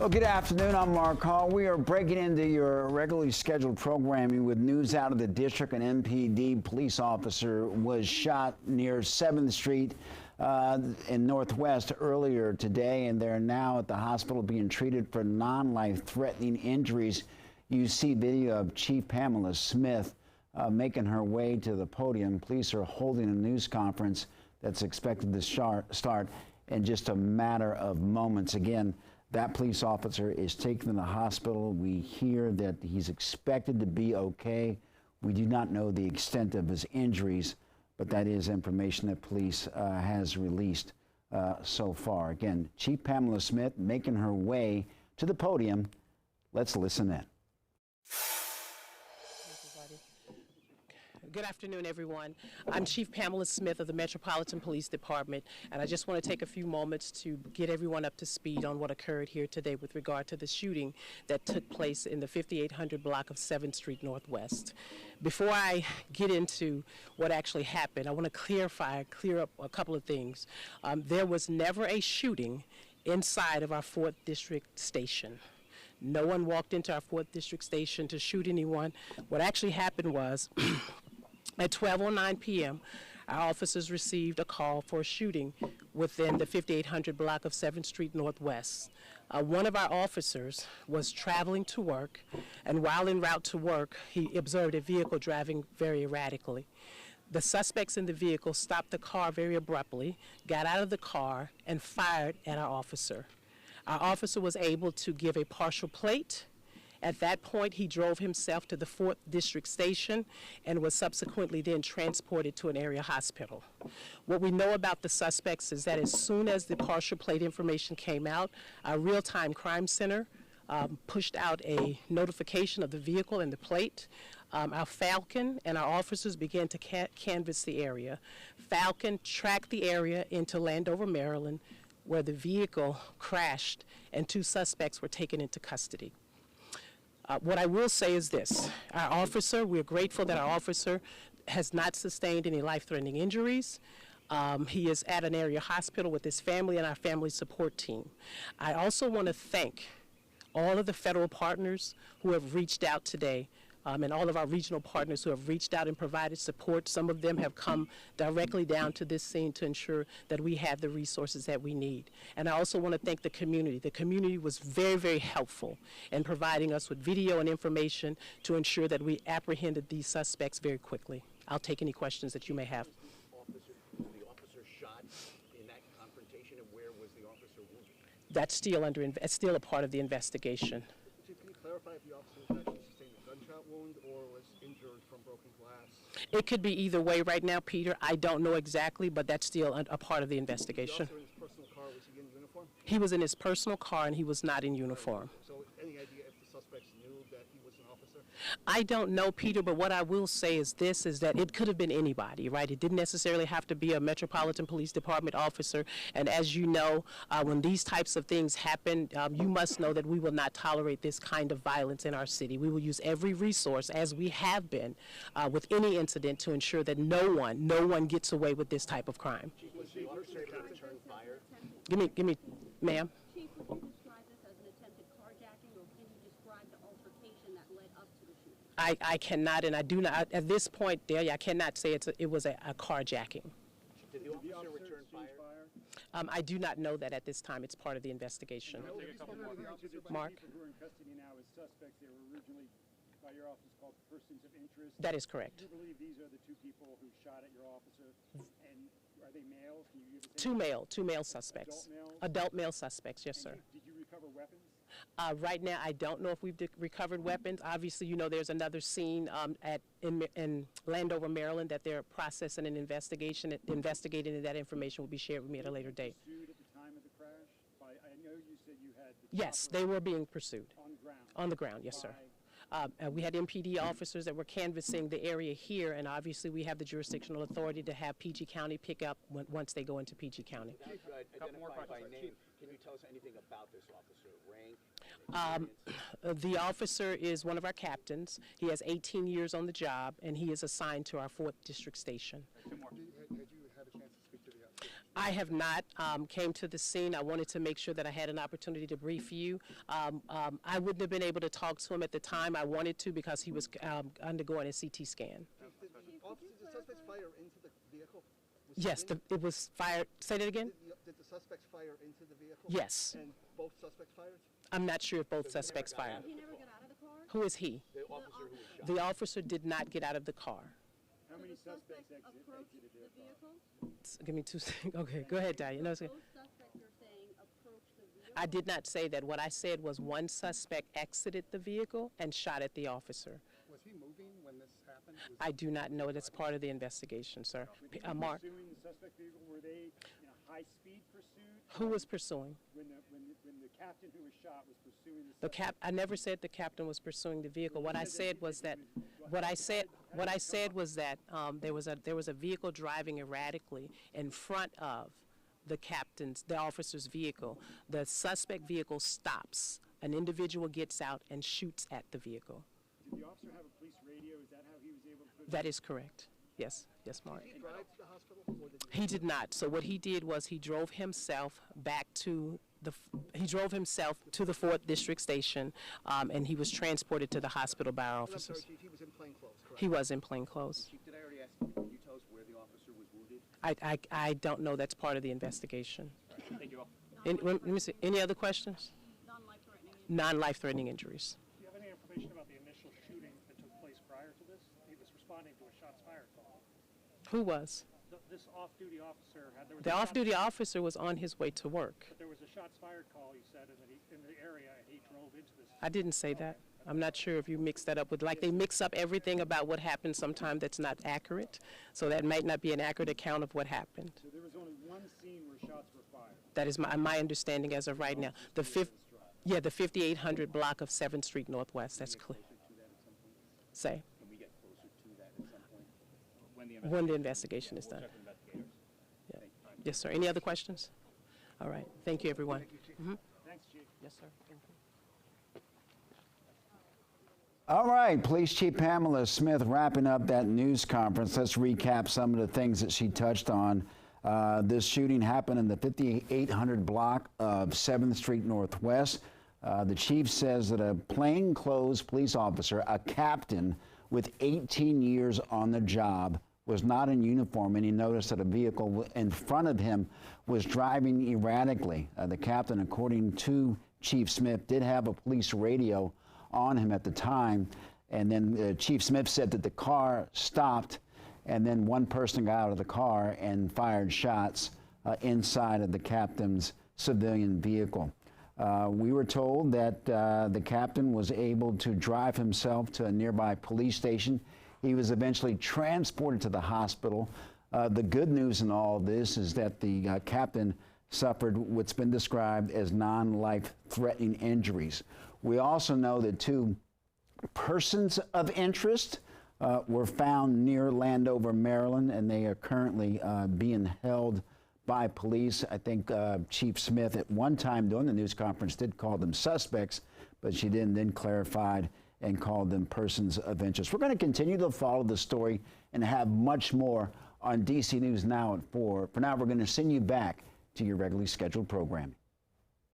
Well, good afternoon. I'm Mark Hall. We are breaking into your regularly scheduled programming with news out of the district. An MPD police officer was shot near 7th Street in Northwest earlier today, and they're now at the hospital being treated for non-life-threatening injuries. You see video of Chief Pamela Smith making her way to the podium. Police are holding a news conference that's expected to start in just a matter of moments. Again, that police officer is taken to the hospital. We hear that he's expected to be okay. We do not know the extent of his injuries, but that is information that police has released so far. Again, Chief Pamela Smith making her way to the podium. Let's listen in. Good afternoon, everyone. I'm Chief Pamela Smith of the Metropolitan Police Department, and I just want to take a few moments to get everyone up to speed on what occurred here today with regard to the shooting that took place in the 5800 block of 7th Street Northwest. Before I get into what actually happened, I want to clear up a couple of things. There was never a shooting inside of our 4th District station. No one walked into our 4th District station to shoot anyone. What actually happened was at 12:09 p.m., our officers received a call for a shooting within the 5800 block of 7th Street Northwest. One of our officers was traveling to work, and while en route to work, he observed a vehicle driving very erratically. The suspects in the vehicle stopped the car very abruptly, got out of the car, and fired at our officer. Our officer was able to give a partial plate. At that point, he drove himself to the 4th District station and was subsequently then transported to an area hospital. What we know about the suspects is that as soon as the partial plate information came out, our real-time crime center pushed out a notification of the vehicle and the plate. Our Falcon and our officers began to canvass the area. Falcon tracked the area into Landover, Maryland, where the vehicle crashed and 2 suspects were taken into custody. What I will say is this. We're grateful that our officer has not sustained any life-threatening injuries. He is at an area hospital with his family and our family support team. I also want to thank all of the federal partners who have reached out today, and all of our regional partners who have reached out and provided support. Some of them have come directly down to this scene to ensure that we have the resources that we need. And I also want to thank the community. The community was very, very helpful in providing us with video and information to ensure that we apprehended these suspects very quickly. I'll take any questions that you may have. Was the officer shot in that confrontation, and where was the officer wounded? That's still a part of the investigation. Chief, can you clarify if the officer was actually sustained a gunshot wound or was injured from broken glass? It could be either way right now, Peter. I don't know exactly, but that's still a part of the investigation. Was he in his personal car? Was he in uniform? He was in his personal car, and he was not in uniform. So any idea if the suspects knew that he was an officer? I don't know, Peter, but what I will say is this, is that it could have been anybody, right? It didn't necessarily have to be a Metropolitan Police Department officer. And as you know, when these types of things happen, you must know that we will not tolerate this kind of violence in our city. We will use every resource, as we have been, with any incident to ensure that no one gets away with this type of crime. Chief, was the officer able to return fire? Give me, ma'am. Chief, would you describe this as an attempted carjacking, or can you describe the altercation that led up to the shooting? I cannot, and I do not, at this point, Delia, I cannot say it was a carjacking. Did the officer return fire? I do not know that at this time. It's part of the investigation. Mark? Who are in custody now as suspects, they were originally by your office called persons of interest. That is correct. Do you believe these are the 2 people who shot at your officer? And are they males? Can you give us Two male suspects. Adult males? Adult male suspects, yes, sir. Did you recover weapons? Right now, I don't know if we've recovered weapons. Obviously, you know, there's another scene in Landover, Maryland, that they're processing an investigation. Investigating, and that information will be shared with me at a later date. Pursued at the time of the crash? I know you said you had the Yes, chopper they were being pursued. on ground. On the ground, yes, sir. By- We had MPD officers that were canvassing the area here, and obviously we have the jurisdictional authority to have PG County pick up once they go into PG County. Chief, identify by name. Can you tell us anything about this officer? Rank? Experience? The officer is one of our captains. He has 18 years on the job, and he is assigned to our 4th District station. Had you had a chance to speak to the officer? I have not came to the scene. I wanted to make sure that I had an opportunity to brief you. I wouldn't have been able to talk to him at the time I wanted to because he was undergoing a CT scan. Did the suspects fire into the vehicle? Yes, it was fired. Say that again? Did the suspects fire into the vehicle? Yes. And both suspects fired? I'm not sure if both suspects fired. He never got out of the car? Who is he? The officer who was shot. The officer did not get out of the car. How many suspects Approached exited the their car? vehicle? Give me 2 seconds. Okay, go ahead, Dahlia. No, it's okay. Both suspects you're saying approached the vehicle? I did not say that. What I said was one suspect exited the vehicle and shot at the officer. Was he moving when this happened? I do not know. That's part of the investigation, sir. Mark, Pursuing the suspect vehicle, were they in a high-speed pursuit? who was pursuing? When the captain who was shot was pursuing the suspect? I never said the captain was pursuing the vehicle. What I said was that there was a vehicle driving erratically in front of the officer's vehicle. The suspect vehicle stops. An individual gets out and shoots at the vehicle. Did the officer have a police radio? Is that how he was able to? That is correct. Yes, Mark. Did he drive to the hospital? Or did He did not. So what he did was he drove himself to the 4th District Station, and he was transported to the hospital by our I'm officers. sorry, Chief, he was in plain clothes, correct? He was in plain clothes. Chief, did I already ask you? Can you tell us where the officer was wounded? I don't know. That's part of the investigation. Thank you all. Let me see. Any other questions? Non-life-threatening. Non-life-threatening injuries. Do you have any information about the initial shooting that took place prior to this? He was responding to a shots fired call. Who was? This off-duty officer had, there was The a shots- off-duty officer was on his way to work. But there was a shots fired call, you said, in the area, and he drove into this. I didn't say that. I'm not sure if you mixed that up with, like, they mix up everything about what happened sometime that's not accurate. So that might not be an accurate account of what happened. So there was only one scene where shots were fired. That is my understanding as of right now. The 5800 block of 7th Street Northwest, that's clear. Say, Can we get closer to that at some point? when the investigation is done. Yeah. Yes, sir. Any other questions? All right. Thank you, everyone. Thanks, Chief. Yes, sir. Thank you. All right, Police Chief Pamela Smith wrapping up that news conference. Let's recap some of the things that she touched on. This shooting happened in the 5800 block of 7th Street Northwest. The chief says that a plainclothes police officer, a captain with 18 years on the job, was not in uniform, and he noticed that a vehicle in front of him was driving erratically. The captain, according to Chief Smith, did have a police radio on him at the time, and then Chief Smith said that the car stopped, and then one person got out of the car and fired shots inside of the captain's civilian vehicle. We were told that the captain was able to drive himself to a nearby police station. He was eventually transported to the hospital. The good news in all of this is that the captain suffered what's been described as non-life-threatening injuries. We also know that 2 persons of interest were found near Landover, Maryland, and they are currently being held by police. I think Chief Smith at one time during the news conference did call them suspects, but she then clarified and called them persons of interest. We're going to continue to follow the story and have much more on DC News Now at 4. For now, we're going to send you back to your regularly scheduled programming.